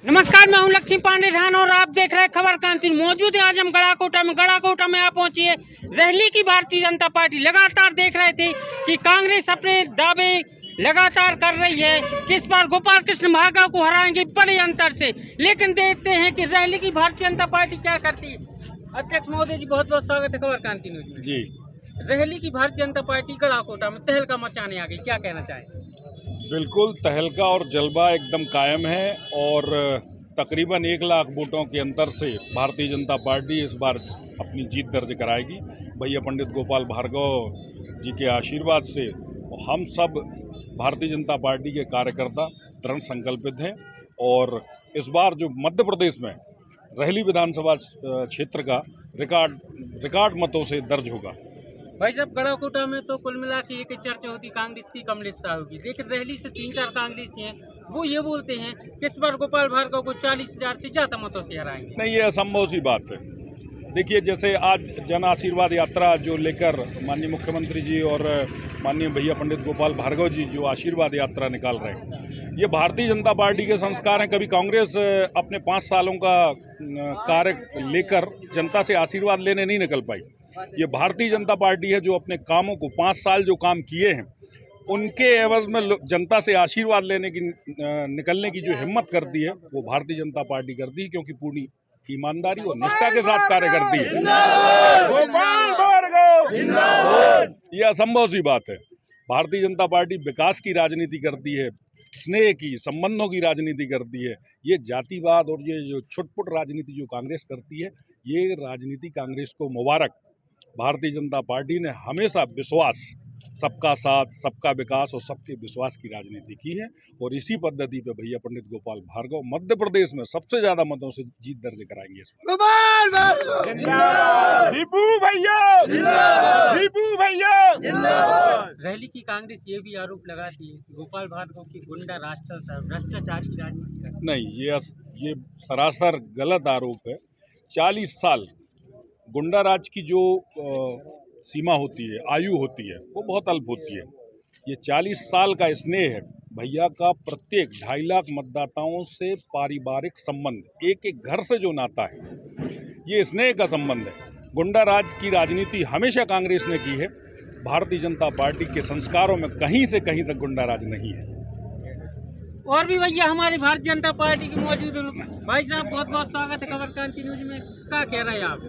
नमस्कार, मैं हूं लक्ष्मी पांडे ढान और आप देख रहे हैं खबर क्रांति। मौजूद है आज हम गड़ाकोटा में आप पहुंची है रैली की। भारतीय जनता पार्टी लगातार देख रहे थे कि कांग्रेस अपने दावे लगातार कर रही है कि इस बार गोपाल कृष्ण भार्गव को हराएंगे बड़े अंतर से, लेकिन देखते हैं कि रैली की भारतीय जनता पार्टी क्या करती है। अध्यक्ष महोदय जी, बहुत बहुत स्वागत है खबर क्रांति न्यूज में जी। रैली की भारतीय जनता पार्टी गड़ाकोटा में तहलका मचाने आ गई, क्या कहना चाहेंगे? बिल्कुल, तहलका और जलवा एकदम कायम है और तकरीबन 1 लाख वोटों के अंतर से भारतीय जनता पार्टी इस बार अपनी जीत दर्ज कराएगी। भैया पंडित गोपाल भार्गव जी के आशीर्वाद से हम सब भारतीय जनता पार्टी के कार्यकर्ता दृढ़ संकल्पित हैं और इस बार जो मध्य प्रदेश में रहली विधानसभा क्षेत्र का रिकॉर्ड मतों से दर्ज होगा। भाई साहब, गड़ाकोटा में तो कुल मिला के एक चर्चा होती कांग्रेस की कमलेश साहब की, लेकिन रैली से 3-4 कांग्रेसी हैं, वो ये बोलते हैं कि इस बार गोपाल भार्गव को 40,000 से ज्यादा मतों से हराएंगे। नहीं, ये असंभव सी बात है। देखिए, जैसे आज जन आशीर्वाद यात्रा जो लेकर माननीय मुख्यमंत्री जी और माननीय भैया पंडित गोपाल भार्गव जी जो आशीर्वाद यात्रा निकाल रहे हैं, ये भारतीय जनता पार्टी के संस्कार हैं। कभी कांग्रेस अपने 5 सालों का कार्य लेकर जनता से आशीर्वाद लेने नहीं निकल पाई। ये भारतीय जनता पार्टी है जो अपने कामों को 5 साल जो काम किए हैं उनके एवज में जनता से आशीर्वाद लेने की निकलने की जो हिम्मत करती है वो भारतीय जनता पार्टी करती है, क्योंकि पूरी ईमानदारी और निष्ठा के साथ कार्य करती है। ये असंभव सी बात है। भारतीय जनता पार्टी विकास की राजनीति करती है, स्नेह की, संबंधों की राजनीति करती है। ये जातिवाद और ये जो छुटपुट राजनीति जो कांग्रेस करती है, ये राजनीति कांग्रेस को मुबारक। भारतीय जनता पार्टी ने हमेशा विश्वास, सबका साथ, सबका विकास और सबके विश्वास की राजनीति की है और इसी पद्धति पे भैया पंडित गोपाल भार्गव मध्य प्रदेश में सबसे ज्यादा मतों से जीत दर्ज कराएंगे। रैली की कांग्रेस ये भी आरोप लगाती है कि गोपाल भार्गव की गुंडा राज चलता है, भ्रष्टाचार की राजनीति करती है। नहीं, ये सरासर गलत आरोप है। 40 साल गुंडा राज की जो सीमा होती है, आयु होती है, वो बहुत अल्प होती है। ये 40 साल का स्नेह है भैया का। प्रत्येक 2.5 लाख मतदाताओं से पारिवारिक संबंध, एक एक घर से जो नाता है, ये स्नेह का संबंध है। गुंडा राज की राजनीति हमेशा कांग्रेस ने की है। भारतीय जनता पार्टी के संस्कारों में कहीं से कहीं तक गुंडा राज नहीं है। और भी भैया हमारी भारतीय जनता पार्टी की मौजूद भाई साहब, बहुत बहुत स्वागत है खबर क्रांति न्यूज में। क्या कह रहे हैं आप?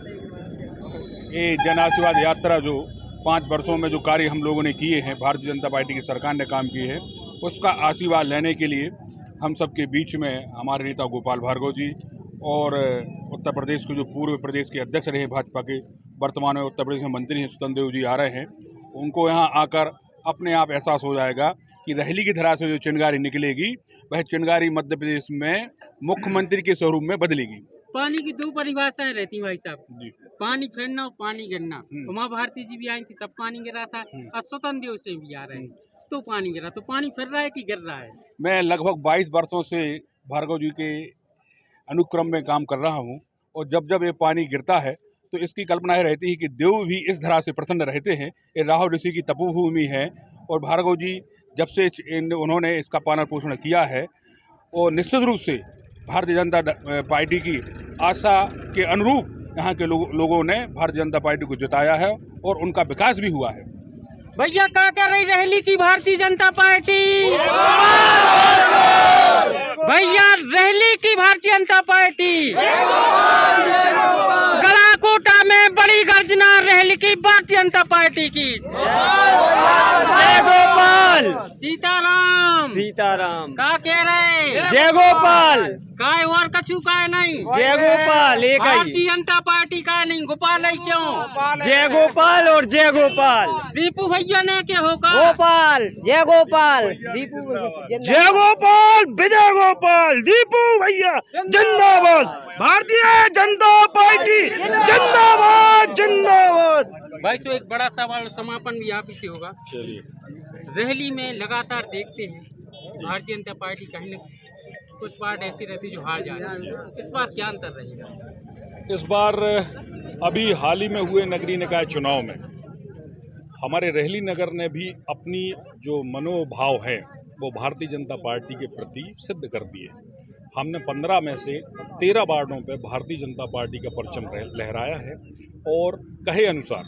ये जन आशीर्वाद यात्रा जो 5 वर्षों में जो कार्य हम लोगों ने किए हैं, भारतीय जनता पार्टी की सरकार ने काम किए हैं, उसका आशीर्वाद लेने के लिए हम सबके बीच में हमारे नेता गोपाल भार्गव जी और उत्तर प्रदेश के जो पूर्व प्रदेश के अध्यक्ष रहे भाजपा के, वर्तमान में उत्तर प्रदेश में मंत्री हैं स्वतंत्र देव जी आ रहे हैं। उनको यहाँ आकर अपने आप एहसास हो जाएगा कि रैली की धरा से जो चिंगारी निकलेगी वह चिंगारी मध्य प्रदेश में मुख्यमंत्री के स्वरूप में बदलेगी। पानी की 2 परिभाषाएं रहती भाई साहब जी। पानी फिरना और पानी गिरना। उमा भारती जी भी आई थी तब पानी गिरा था और स्वतंत्र देव से भी आ रहे हैं तो पानी गिरा। तो पानी फिर रहा है कि गिर रहा है? मैं लगभग 22 वर्षों से भार्गव जी के अनुक्रम में काम कर रहा हूँ और जब जब ये पानी गिरता है तो इसकी कल्पना यह रहती है कि देव भी इस धरा से प्रसन्न रहते हैं। ये राहुल ऋषि की तपोभूमि है और भार्गव जी जब से उन्होंने इसका पालन पोषण किया है और निश्चित रूप से भारतीय जनता पार्टी की आशा के अनुरूप यहाँ के लोगों ने भारतीय जनता पार्टी को जिताया है और उनका विकास भी हुआ है। भैया, क्या कर रही रैली की भारतीय जनता पार्टी? भैया, रैली की भारतीय जनता पार्टी गड़ाकोटा में बड़ी गर्जना रैली की भारतीय जनता पार्टी की। जय गोपाल सीताराम सीताराम। क्या कह रहे? जय गोपाल। काय और कछु काय नहीं, जय गोपाल एक ही। भारतीय जनता पार्टी का नहीं, गोपाल है क्यों? जय गोपाल और जय गोपाल। दीपू भैया ने क्या होगा? गोपाल जय गोपाल। दीपू जय गोपाल, विजय गोपाल, दीपू भैया जिंदाबाद, भारतीय जनता पार्टी जिंदाबाद जिंदाबाद। भाई सो एक बड़ा सवाल समापन भी आप ही से होगा। रैली में लगातार देखते हैं भारतीय जनता पार्टी कहीं न कुछ पार्ट ऐसी रहती जो हार जाती है, इस बार क्या अंतर रहेगा? इस बार अभी हाल ही में हुए नगरीय निकाय चुनाव में हमारे रहली नगर ने भी अपनी जो मनोभाव है वो भारतीय जनता पार्टी के प्रति सिद्ध कर दिए। हमने 15 में से 13 वार्डों पर भारतीय जनता पार्टी का परचम लहराया है और कहे अनुसार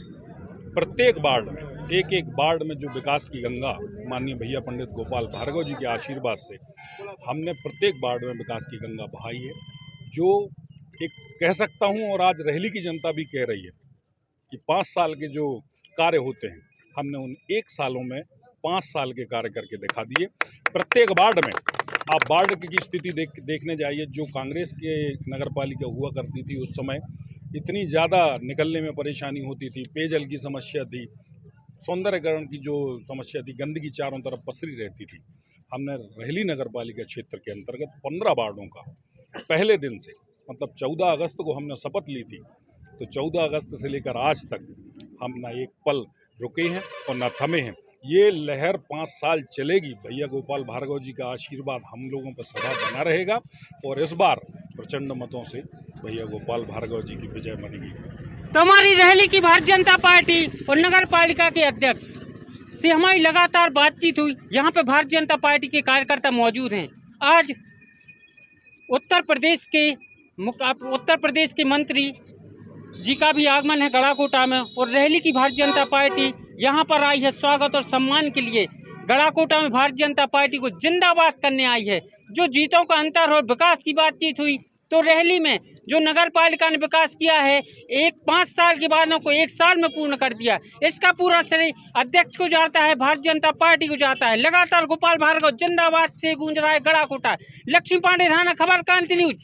प्रत्येक वार्ड में एक वार्ड में जो विकास की गंगा माननीय भैया पंडित गोपाल भार्गव जी के आशीर्वाद से हमने प्रत्येक वार्ड में विकास की गंगा बहाई है, जो एक कह सकता हूं और आज रेहली की जनता भी कह रही है कि 5 साल के जो कार्य होते हैं हमने उन 1 सालों में 5 साल के कार्य करके दिखा दिए। प्रत्येक वार्ड में आप वार्ड की स्थिति देखने जाइए। जो कांग्रेस के नगर पालिका हुआ करती थी उस समय इतनी ज़्यादा निकलने में परेशानी होती थी, पेयजल की समस्या थी, सौंदर्यकरण की जो समस्या थी, गंदगी चारों तरफ पसरी रहती थी। हमने रेहली नगर पालिका क्षेत्र के अंतर्गत 15 वार्डों का पहले दिन से मतलब 14 अगस्त को हमने शपथ ली थी, तो 14 अगस्त से लेकर आज तक हम ना एक पल रुके हैं और ना थमे हैं। ये लहर 5 साल चलेगी। भैया गोपाल भार्गव जी का आशीर्वाद हम लोगों पर सदा बना रहेगा और इस बार प्रचंड मतों से भैया गोपाल भार्गव जी की विजय बनेगी। तो हमारी रेहली की भारतीय जनता पार्टी और नगर पालिका के अध्यक्ष से हमारी लगातार बातचीत हुई। यहाँ पे भारतीय जनता पार्टी के कार्यकर्ता मौजूद हैं। आज उत्तर प्रदेश के मंत्री जी का भी आगमन है गड़ाकोटा में और रेहली की भारतीय जनता पार्टी यहाँ पर आई है स्वागत और सम्मान के लिए। गड़ाकोटा में भारतीय जनता पार्टी को जिंदाबाद करने आई है। जो जीतों का अंतर और विकास की बातचीत हुई तो रेहली में जो नगर पालिका ने विकास किया है 5 साल के वादों को 1 साल में पूर्ण कर दिया। इसका पूरा श्रेय अध्यक्ष को जाता है, भारतीय जनता पार्टी को जाता है। लगातार गोपाल भार्गव जिंदाबाद से गूंज रहा है गड़ाकोटा। लक्ष्मी पांडे राणा, खबर क्रांति न्यूज।